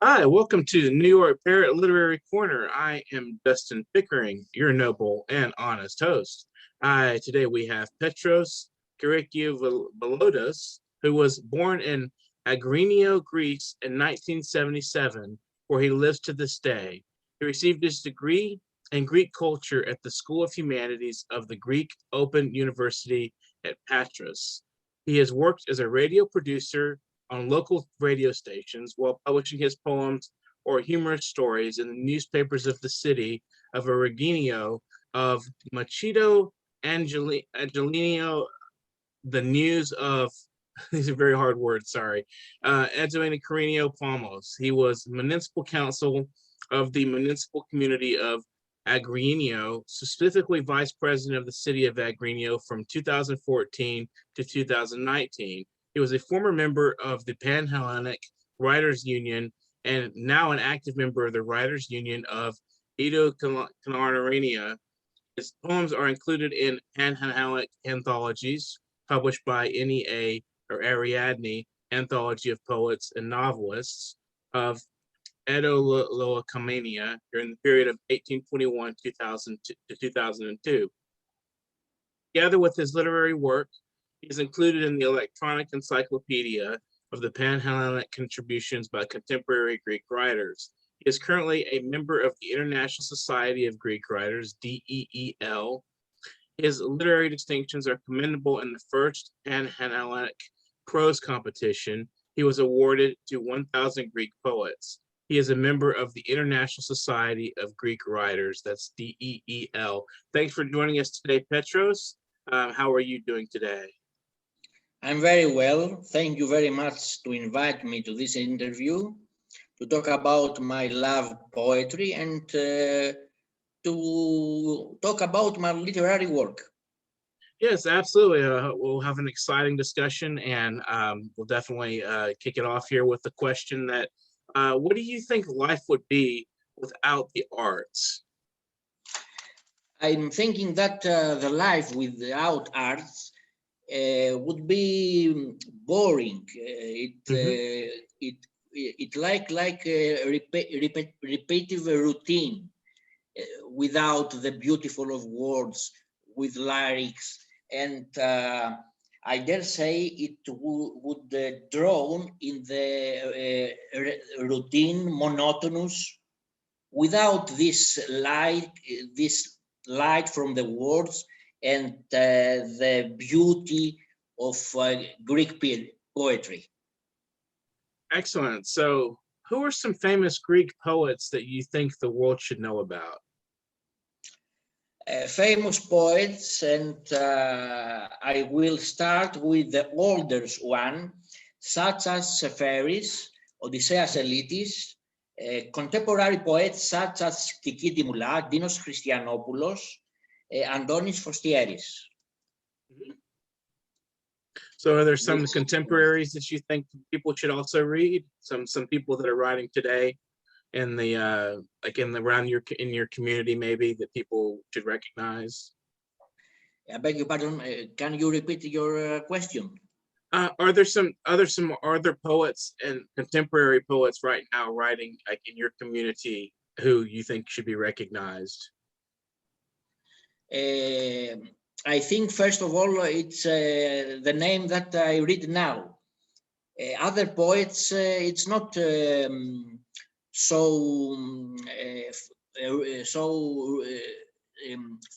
Hi, welcome to the New York Parrot Literary Corner. I am Dustin Pickering, your noble and honest host. Today we have Petros Kyriakou Veroudas, who was born in Agrinio, Greece in 1977, where he lives to this day. He received his degree in Greek culture at the School of Humanities of the Greek Open University at Patras. He has worked as a radio producer on local radio stations while publishing his poems or humorous stories in the newspapers of the city of Originio of Machito Angelino, the news of these are very hard words, sorry. Angelino Carino Palmos. He was municipal council of the municipal community of Agrinio, specifically vice president of the city of Agrinio from 2014 to 2019. He was a former member of the Pan-Hellenic Writers Union and now an active member of the Writers Union of Edo Canarania. His poems are included in Pan-Hellenic anthologies published by NEA or Ariadne, Anthology of Poets and Novelists of Edo-Loacomania during the period of 1821 to 2002. Together with his literary work, he is included in the electronic encyclopedia of the Pan-Hellenic contributions by contemporary Greek writers. He is currently a member of the International Society of Greek Writers, DEEL. His literary distinctions are commendable. In the first Pan-Hellenic prose competition, he was awarded to 1,000 Greek poets. He is a member of the International Society of Greek Writers, that's DEEL. Thanks for joining us today, Petros. How are you doing today? I'm very well. Thank you very much to invite me to this interview to talk about my love poetry and to talk about my literary work. Yes, absolutely. We'll have an exciting discussion, and we'll definitely kick it off here with the question that, what do you think life would be without the arts? I'm thinking that the life without arts would be boring. It like a repetitive routine without the beautiful of words, with lyrics, and I dare say it would drown in the routine, monotonous, without this light from the words and the beauty of Greek poetry. Excellent. So, who are some famous Greek poets that you think the world should know about? Famous poets, and I will start with the oldest one, such as Seferis, Odysseus Elitis, contemporary poets such as Kiki Dimoula, Dinos Christianopoulos, Antonis Fostieris. So are there some contemporaries that you think people should also read? Some people that are writing today in the around in your community maybe that people should recognize? I beg your pardon, can you repeat your question? Are there some other poets and contemporary poets right now writing like in your community who you think should be recognized? I think first of all it's the name that I read now. Other poets, it's not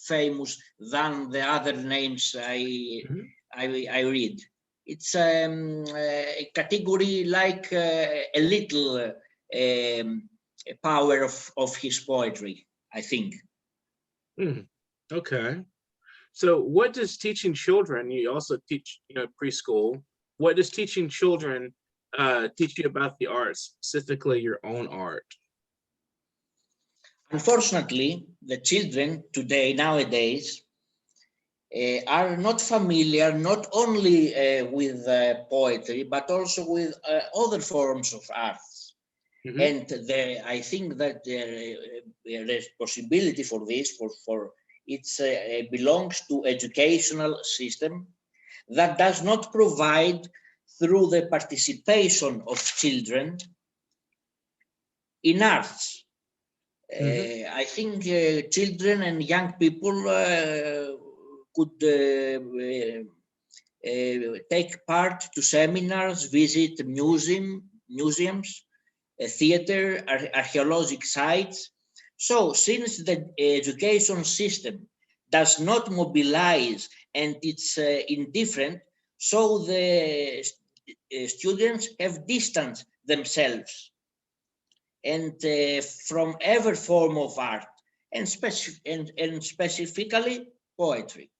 famous than the other names I read. It's a category like a little power of his poetry, I think. Okay. So what does teaching children, you also teach preschool, what does teaching children teach you about the arts, specifically your own art? Unfortunately, the children today, nowadays, are not familiar not only with poetry, but also with other forms of arts. And I think that the responsibility for this, it belongs to educational system that does not provide through the participation of children in arts. Mhm. I think children and young people could take part to seminars, visit museums, theater, archaeological sites. So since the education system does not mobilize and it's indifferent, so the students have distanced themselves and from every form of art and, and specifically poetry.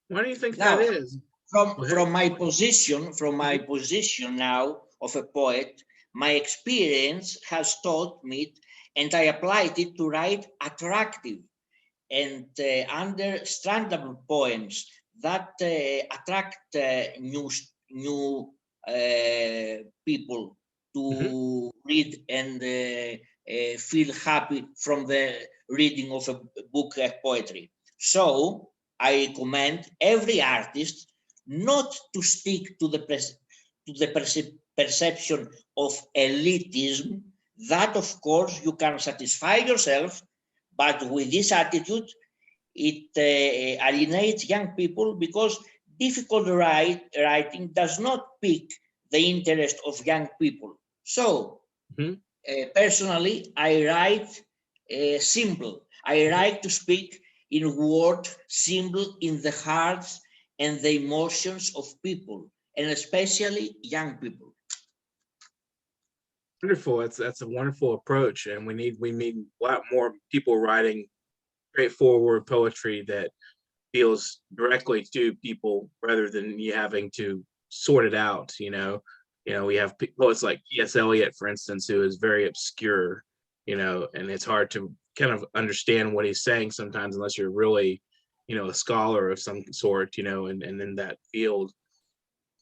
Why do you think that Now, is? Go ahead. from my position, Mhm. now of a poet, my experience has taught me, and I applied it to write attractive and understandable poems that attract new people Mhm. to read and feel happy from the reading of a book of poetry. So I recommend every artist not to stick to the perception of elitism. That, of course, you can satisfy yourself, but with this attitude, it alienates young people because difficult writing does not pique the interest of young people. So, Mhm. personally, I write simple. I Mhm. write to speak in words simple in the hearts and the emotions of people, and especially young people. Wonderful. That's a wonderful approach, and we need a lot more people writing straightforward poetry that feels directly to people rather than you having to sort it out. We have poets like T.S. Eliot, for instance, who is very obscure. And it's hard to kind of understand what he's saying sometimes unless you're really, a scholar of some sort, and in that field.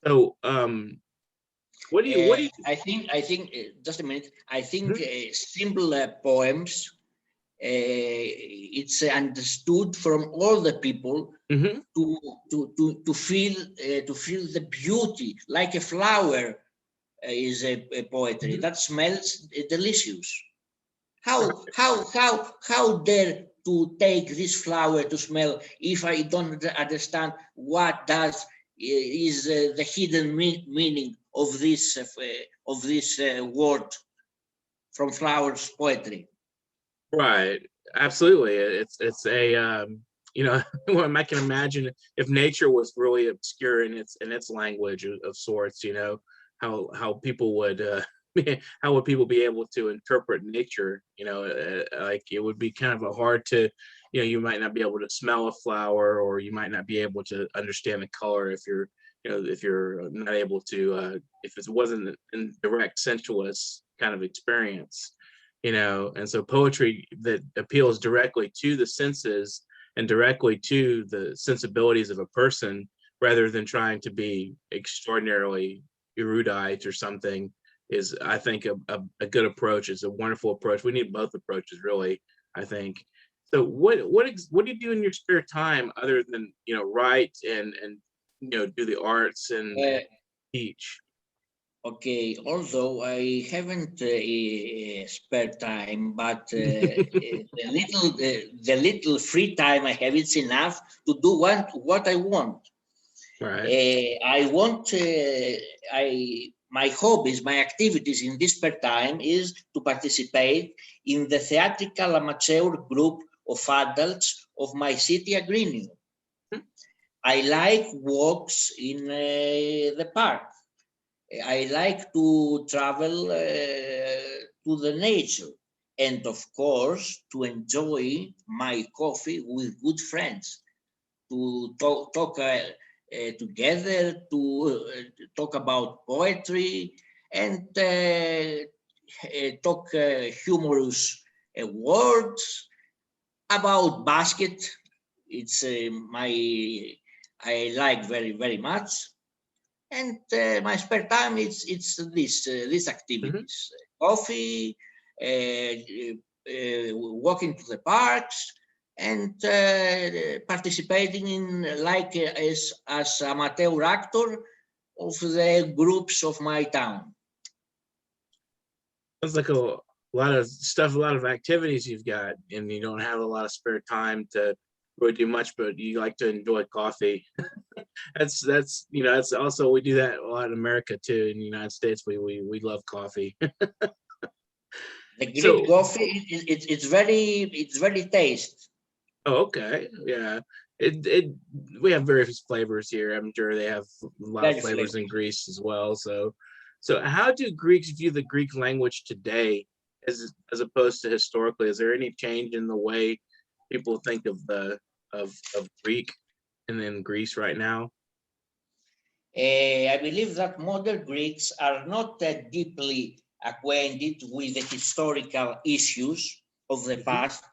So, what do you? I think, just a minute. I think Mhm. simple poems. It's understood from all the people Mhm. to feel the beauty, like a flower is a poetry Mhm. that smells delicious. Right. How dare to take this flower to smell if I don't understand what does is the hidden meaning of this word from flowers poetry. Right. Absolutely. It's a I can imagine if nature was really obscure in its language of sorts, how people would how would people be able to interpret nature, like it would be kind of a hard to, you might not be able to smell a flower, or you might not be able to understand the color if you're not able to if it wasn't in direct sensuous kind of experience. And so poetry that appeals directly to the senses and directly to the sensibilities of a person rather than trying to be extraordinarily erudite or something is, I think, a good approach. Is a wonderful approach. We need both approaches, really, I think. So what do you do in your spare time other than write and do the arts and Uh, teach? Okay, although I haven't spare time, but the little free time I have, it's enough to do what I want. Right. I want my hobbies, my activities in this spare time is to participate in the theatrical amateur group of adults of my city, Agrinio. I like walks in the park. I like to travel to the nature and, of course, to enjoy my coffee with good friends, to talk together, to talk about poetry and talk humorous words about basket. It's my I like very very much, and my spare time it's these Mhm. activities: coffee, walking to the parks, and participating in like as amateur actor of the groups of my town. Sounds like a lot of stuff, a lot of activities you've got, and you don't have a lot of spare time to really do much, but you like to enjoy coffee. That's that's also, we do that a lot in America too. In the United States, we love coffee. The Greek So, coffee, it's very taste, oh, okay, yeah. It we have various flavors here. I'm sure they have a lot of very flavors flavor. in Greece as well. So how do Greeks view the Greek language today, as opposed to historically? Is there any change in the way people think of of Greek and in Greece right now? I believe that modern Greeks are not deeply acquainted with the historical issues of the Mhm. past,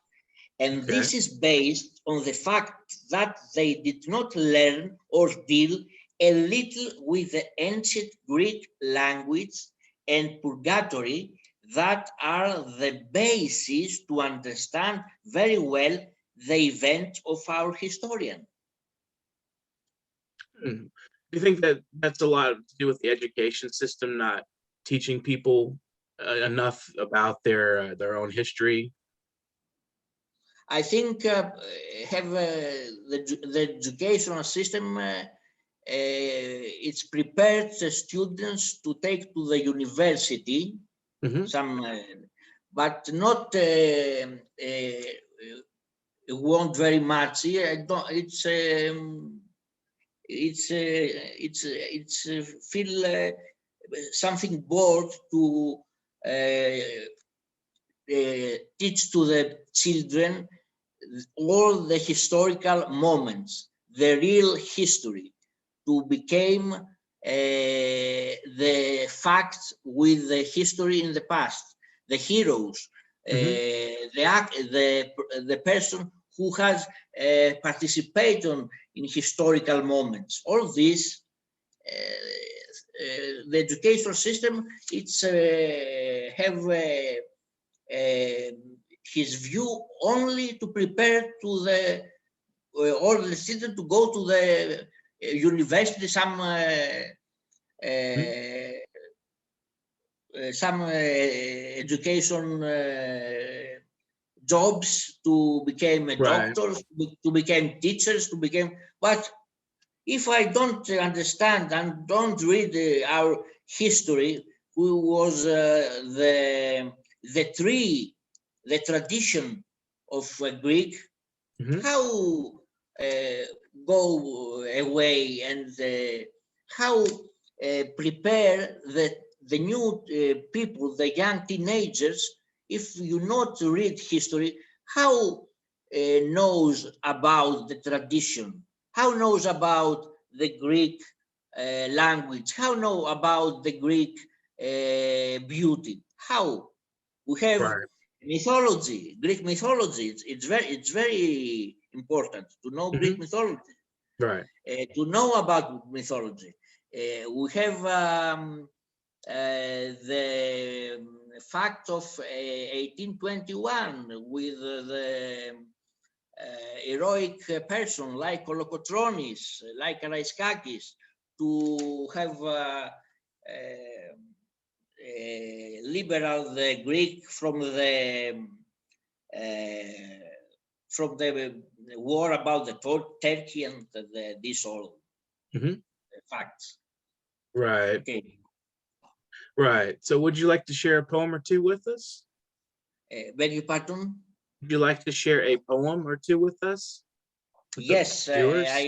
and Okay. this is based on the fact that they did not learn or deal a little with the ancient Greek language and purgatory that are the basis to understand very well the event of our historian. Hmm. Do you think that that's a lot to do with the education system not teaching people enough about their own history? I think have the educational system it's prepared the students to take to the university Hmm. some, but not want very much. Yeah, I don't, it's feel something bored to teach to the children all the historical moments, the real history, to become the facts with the history in the past, the heroes, Hmm. the person who has participated in historical moments. All this, the educational system, it's have his view only to prepare to the all the students to go to the university, some education jobs to become Right. doctors, to become teachers, to become. But if I don't understand and don't read our history, who was the tree, the tradition of Greek, Hmm. how uh, go away and how prepare the new people, the young teenagers, if you not read history, how knows about the tradition, how knows about the Greek language, how know about the Greek beauty, how we have Right. mythology, Greek mythology. It's very important to know Hmm. Greek mythology, Right. to know about mythology. We have the fact of 1821 with the heroic person like Kolokotronis, like Karaiskakis, to have liberal the Greek uh, from the war about the Turkey and this all Hmm. facts. Right. Okay. Right. So would you like to share a poem or two with us? Beg your pardon? Would you like to share a poem or two with us, with the Yes, viewers? I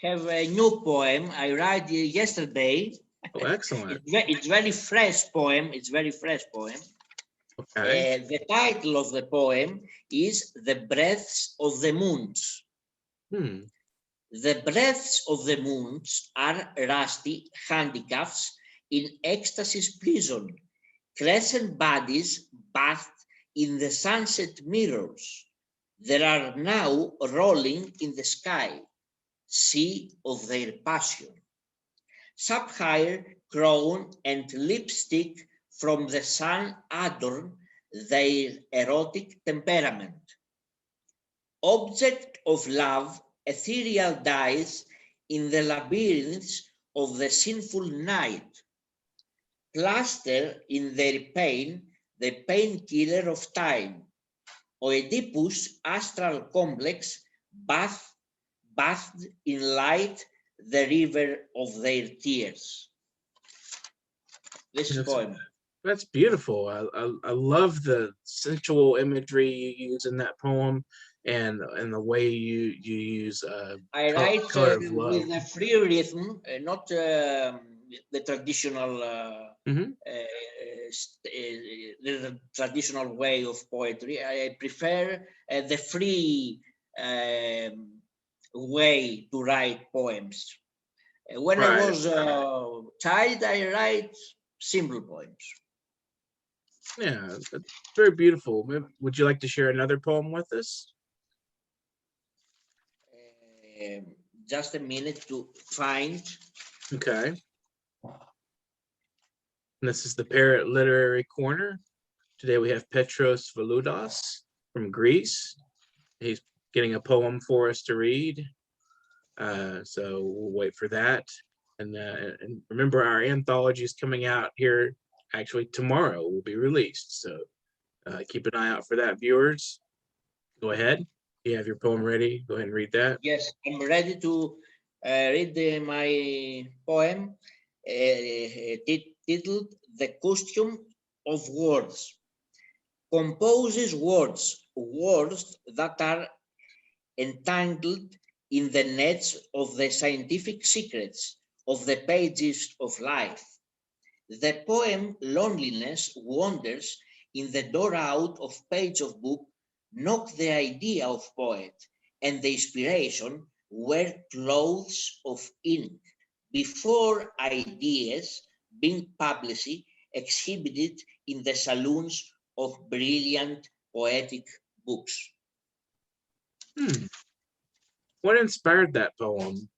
have a new poem I read yesterday. Oh, excellent. It's very fresh poem. It's very fresh poem. Okay. The title of the poem is "The Breaths of the Moons." Hmm. The breaths of the moons are rusty handicrafts in ecstasy's prison, crescent bodies bathed in the sunset mirrors. There are now rolling in the sky, sea of their passion. Sapphire crown and lipstick from the sun adorn their erotic temperament. Object of love, ethereal dies in the labyrinths of the sinful night. Plaster in their pain the painkiller of time, Oedipus astral complex bathed in light, the river of their tears. This is poem. That's beautiful. I love the sensual imagery you use in that poem, and the way you use I write color of love. with a free rhythm, not the traditional the traditional way of poetry. I prefer the free way to write poems. When I was a child, I write simple poems. Yeah, that's very beautiful. Would you like to share another poem with us? Just a minute to find. Okay. And this is the Parrot Literary Corner. Today we have Petros Veroudas from Greece. He's getting a poem for us to read. So we'll wait for that. And remember, our anthology is coming out here actually tomorrow, will be released. So keep an eye out for that, viewers. Go ahead. You have your poem ready. Go ahead and read that. Yes, I'm ready to read my poem titled The Costume of Words. Composes words that are entangled in the nets of the scientific secrets of the pages of life. The poem Loneliness wanders in the door out of page of book, knock the idea of poet, and the inspiration wear clothes of ink before ideas being publicly exhibited in the saloons of brilliant poetic books. What inspired that poem?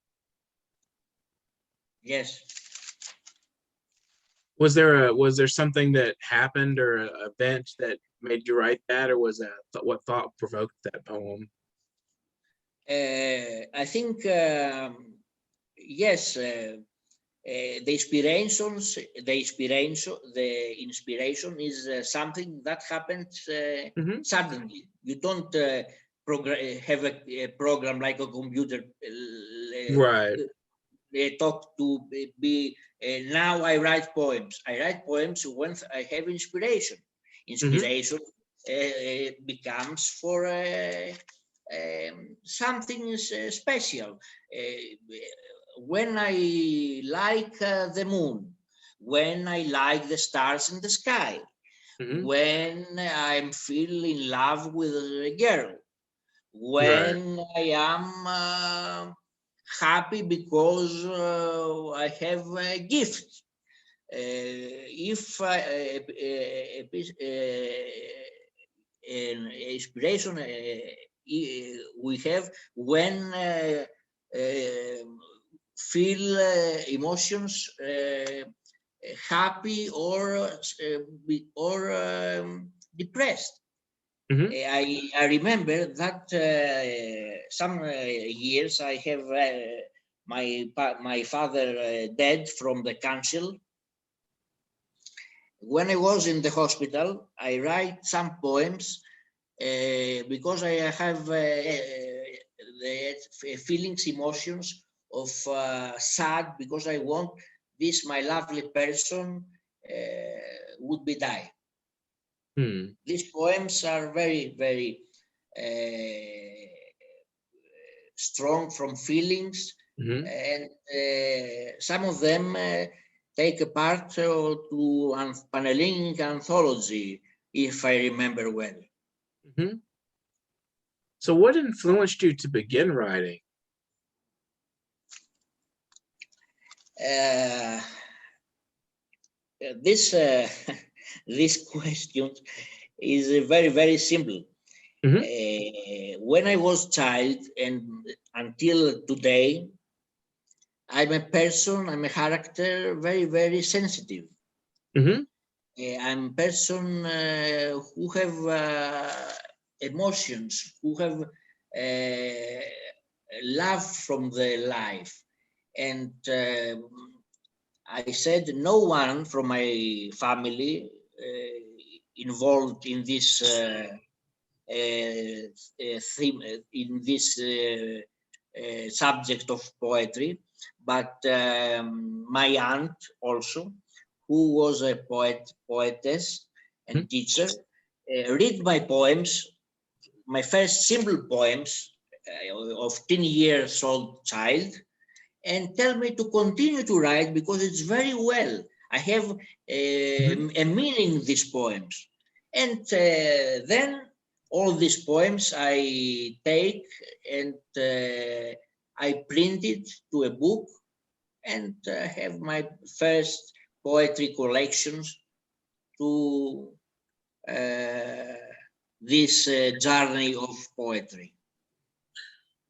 Yes. Was there something that happened or an event that made you write that, or was that what thought provoked that poem? I think yes. The inspiration is something that happens suddenly. You don't have a program like a computer. Right. Talk to be. Now I write poems. I write poems when I have inspiration. Inspiration becomes for something special. When I like the moon, when I like the stars in the sky, when I'm feel in love with a girl, when I am happy because I have a gift. If an inspiration we have when feel emotions happy or depressed. I remember that some years I have my father dead from the cancer. When I was in the hospital, I write some poems because I have the feelings, emotions of sad, because I want this my lovely person would be die. These poems are very, very strong from feelings, and some of them take a part to a Panhellenic anthology, if I remember well. So what influenced you to begin writing? This question is very, very simple. When I was child and until today, I'm a person, I'm a character, very, very sensitive. I'm a person who have emotions, who have love from the life. And I said no one from my family involved in this theme, in this subject of poetry, but my aunt also, who was a poetess and teacher, read my poems, my first simple poems of 10 years old child, and tell me to continue to write because it's very well. I have a meaning in these poems. And then all these poems I take and I print it to a book and have my first poetry collections to this journey of poetry.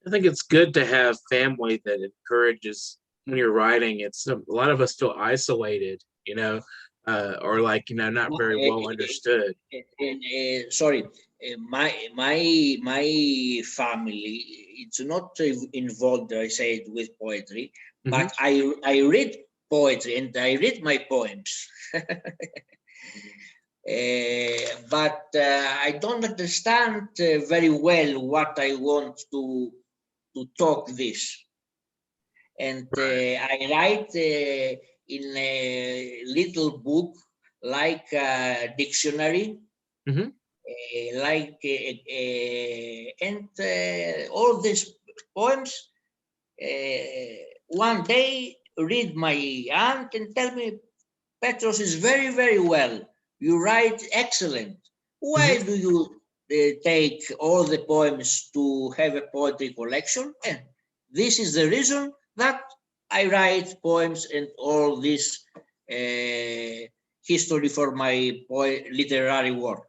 I think it's good to have family that encourages when you're writing. It's a lot of us feel isolated, or like, not very well understood. Sorry, my family, it's not involved, I said, with poetry, but I read poetry and I read my poems. But I don't understand very well what I want to talk this. And I write in a little book like a dictionary, and all these poems. One day, read my aunt and tell me, Petros is very, very well. You write excellent. Why do you take all the poems to have a poetry collection? And this is the reason that I write poems and all this history for my literary work.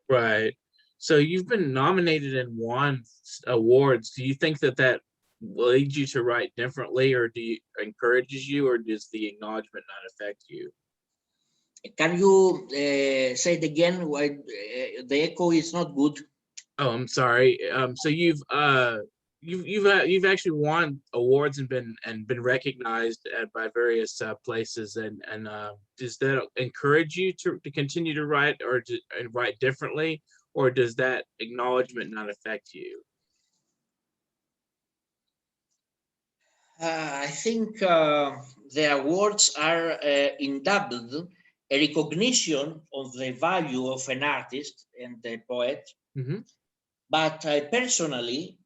Right. So you've been nominated and won awards. Do you think that leads you to write differently, or encourages you, or does the acknowledgement not affect you? Can you say it again? Why the echo is not good? Oh, I'm sorry. So you've actually won awards and been recognized by various places, and does that encourage you to continue to write, or to write differently, or does that acknowledgement not affect you? I think the awards are indoubled a recognition of the value of an artist and a poet, but I personally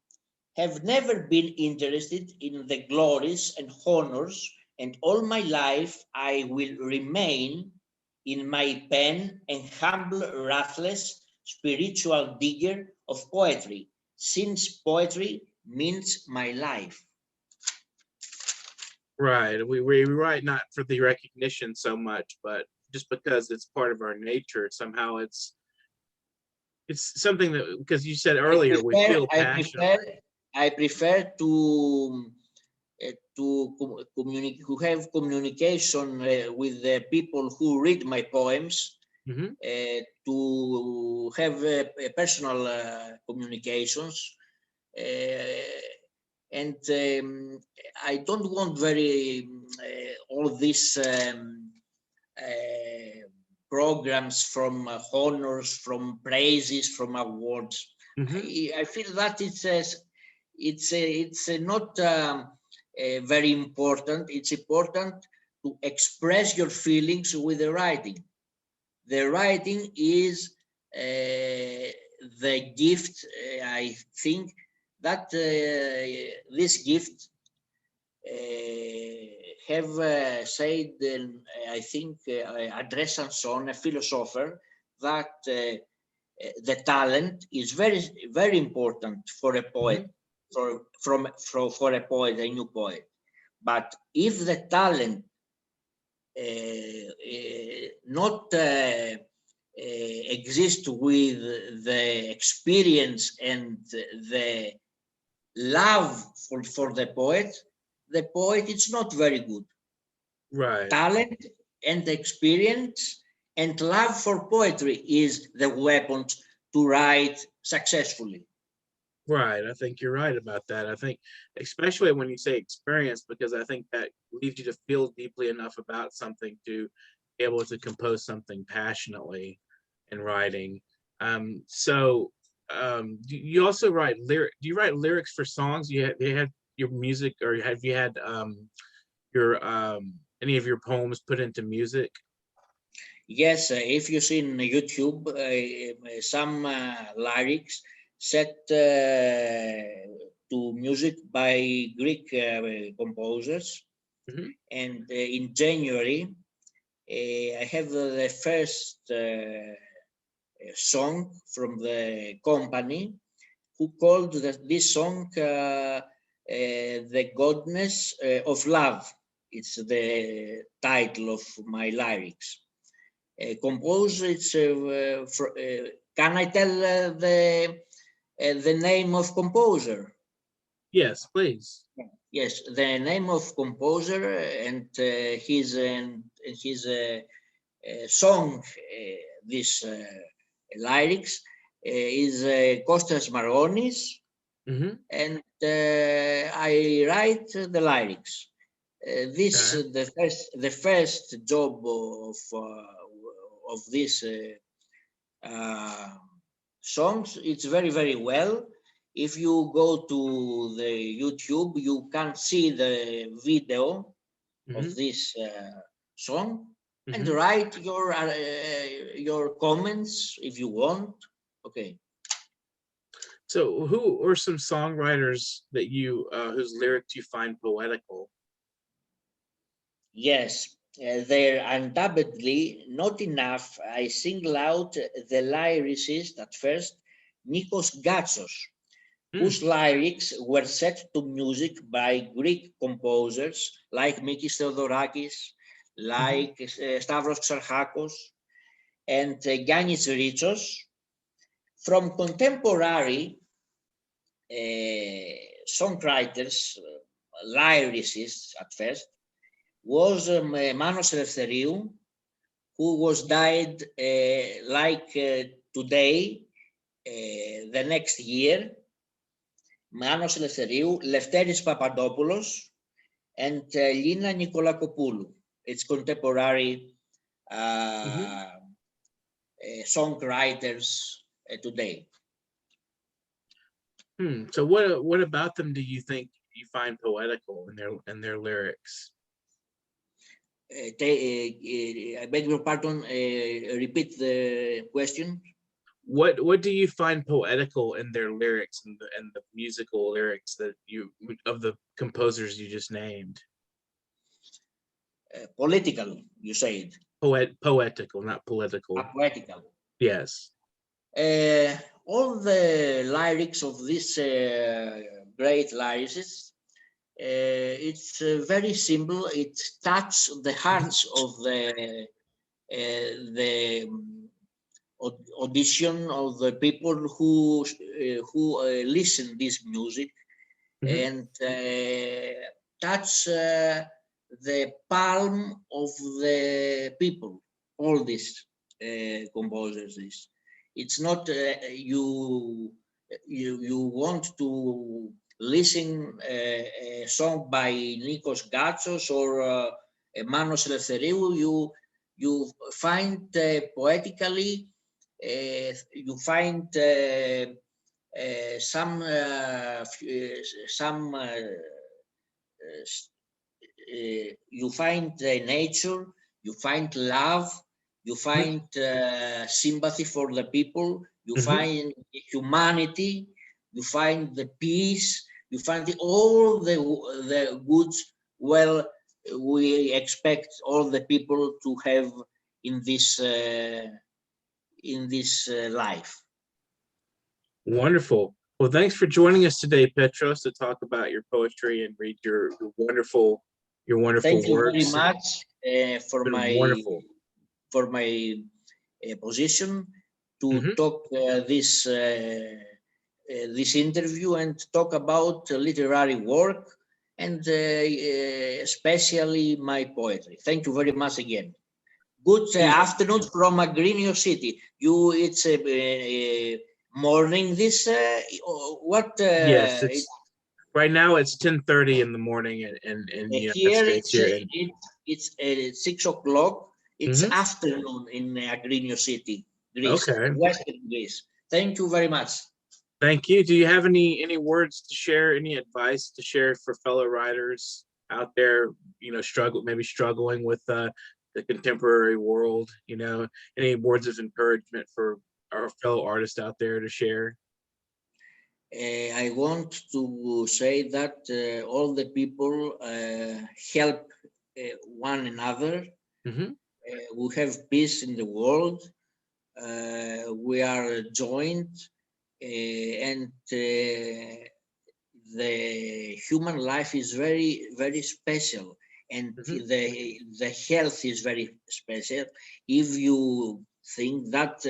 have never been interested in the glories and honors, and all my life I will remain in my pen and humble, ruthless, spiritual digger of poetry, since poetry means my life. Right. We write not for the recognition so much, but just because it's part of our nature. Somehow it's something that, because you said earlier, we feel passion. I prefer to have communication with the people who read my poems, to have personal communications, and I don't want very all these programs from honors, from praises, from awards. I feel that it's not very important. It's important to express your feelings with the writing. The writing is the gift. I think that this gift have said, I think, André Sanson, a philosopher, that the talent is very, very important for a poet, for a poet, a new poet. But if the talent not exist with the experience and the love for the poet is not very good. Right. Talent and experience and love for poetry is the weapon to write successfully. Right. I think you're right about that. I think, especially when you say experience, because I think that leads you to feel deeply enough about something to be able to compose something passionately. and writing. Do you also write do you write lyrics for songs? You have your music, or have you had your any of your poems put into music? Yes, if you see in YouTube, some lyrics set to music by Greek composers. Mhm. And in January, I have the first song from the company who called this song The Godness of Love. It's the title of my lyrics. Compose, can I tell the name of composer? Yes, please. Yes, the name of composer and his song, this lyrics is Kostas Maronis, Hmm. and I write the lyrics. This Okay. the first job of this songs. It's very well. If you go to the YouTube, you can see the video of Hmm. this song and Hmm. write your comments if you want. Okay. So, who are some songwriters that you whose lyrics you find poetical? Yes, there undoubtedly not enough. I single out the lyricist at first, Nikos Gatsos, Hmm. whose lyrics were set to music by Greek composers like Mikis Theodorakis, Hmm. like Stavros Xarchakos, and Giannis Ritsos. From contemporary songwriters, lyricists at first, was Manos Eleftheriou, who was died today, the next year. Manos Eleftheriou, Lefteris Papadopoulos, and Lina Nikolakopoulou. It's contemporary Hmm. songwriters today. So, what about them do you think you find poetical in their lyrics? I beg your pardon, repeat the question. What do you find poetical in their lyrics and the musical lyrics that you of the composers you just named? Political, you said. Poetical, not political. Poetical. Yes. All the lyrics of this great lyricist, it's very simple. It touches the Mhm. hearts of the audition of the people who listen this music Mhm. and touch the palm of the people. All these composers, this. It's not you want to listen a song by Nikos Gatsos or Manos Eleftheriou. You find poetically. You find some you find nature, you find love, you Mhm. find sympathy for the people, you Mhm. find humanity, you find the peace, you find all the goods. Well, we expect all the people to have in this life. Wonderful. Well, thanks for joining us today, Petros, to talk about your poetry and read your wonderful Thank you very works. much It's been wonderful. for my position to Hmm. talk this interview and talk about literary work and especially my poetry. Thank you very much again. Good afternoon from Agrinio City. It's morning. This what Yes, it's right now it's 10:30 in the morning in the United here States here. And it's 6 o'clock. It's mhm. afternoon in Agrinio City. Greece, Okay. Western Greece. Thank you very much. Thank you. Do you have any words to share, any advice to share for fellow writers out there, struggling with the contemporary world, any words of encouragement for our fellow artists out there to share? I want to say that all the people help one another. Hmm. We have peace in the world. We are joined, and the human life is very, very special, and Hmm. the health is very special. If you think that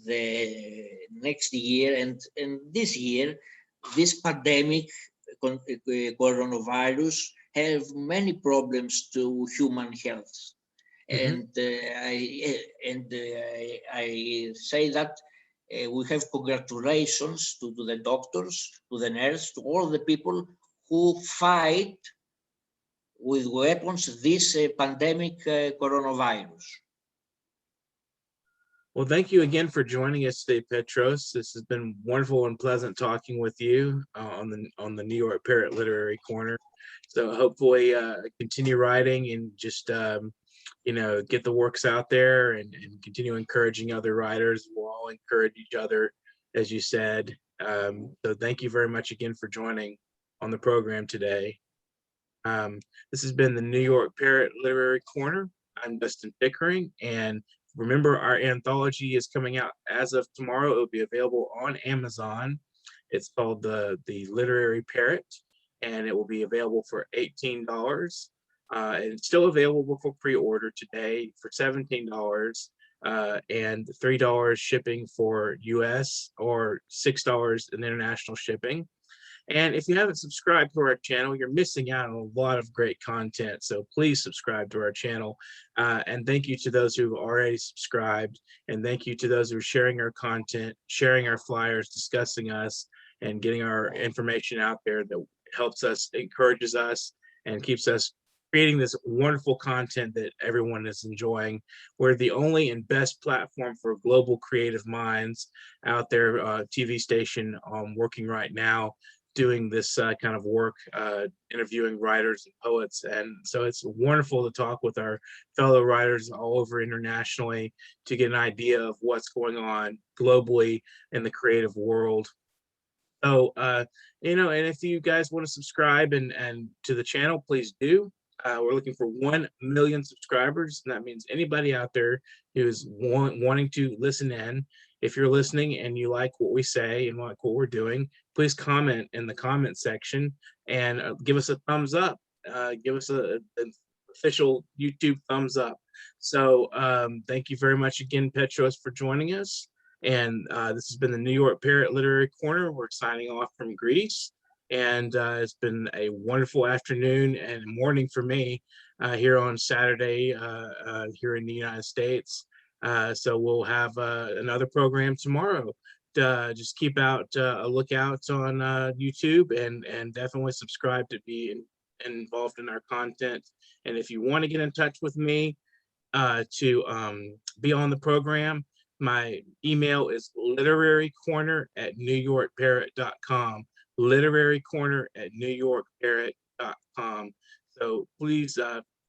the next year and this year, this pandemic, coronavirus, have many problems to human health. Hmm. And I say that we have congratulations to the doctors, to the nurse, to all the people who fight with weapons this pandemic coronavirus. Well, thank you again for joining us today, Petros. This has been wonderful and pleasant talking with you on the New York Parrot Literary Corner. So hopefully continue writing and just get the works out there and continue encouraging other writers. We'll all encourage each other, as you said. So thank you very much again for joining on the program today. This has been the New York Parrot Literary Corner. I'm Dustin Pickering, and remember, our anthology is coming out as of tomorrow. It will be available on Amazon. It's called the Literary Parrot, and it will be available for $18. And it's still available for pre-order today for $17, and $3 shipping for US or $6 in international shipping. And if you haven't subscribed to our channel, you're missing out on a lot of great content. So please subscribe to our channel. And thank you to those who've already subscribed. And thank you to those who are sharing our content, sharing our flyers, discussing us, and getting our information out there that helps us, encourages us, and keeps us creating this wonderful content that everyone is enjoying. We're the only and best platform for global creative minds out there, TV station working right now, doing this kind of work, interviewing writers and poets. And so it's wonderful to talk with our fellow writers all over internationally to get an idea of what's going on globally in the creative world. So, and if you guys want to subscribe and to the channel, please do. We're looking for 1 million subscribers, and that means anybody out there who's wanting to listen in. If you're listening and you like what we say and like what we're doing, please comment in the comment section and give us a thumbs up. Give us an official YouTube thumbs up. So thank you very much again, Petros, for joining us. And this has been the New York Parrot Literary Corner. We're signing off from Greece. And it's been a wonderful afternoon and morning for me here on Saturday here in the United States. So we'll have another program tomorrow. Just keep out a lookout on YouTube and definitely subscribe to be involved in our content. And if you want to get in touch with me to be on the program, my email is literarycorner@newyorkparrot.com. literarycorner@newyorkparrot.com. So please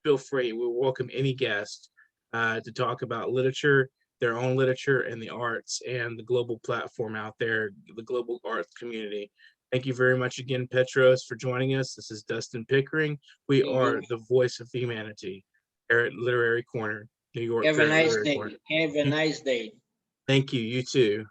feel free. We welcome any guest to talk about literature, their own literature, and the arts, and the global platform out there, the global arts community. Thank you very much again, Petros, for joining us. This is Dustin Pickering. We are the voice of humanity. Parrot Literary Corner, New York. Have a Parrot nice Literary day. Corner. Have a nice day. Thank you. You too.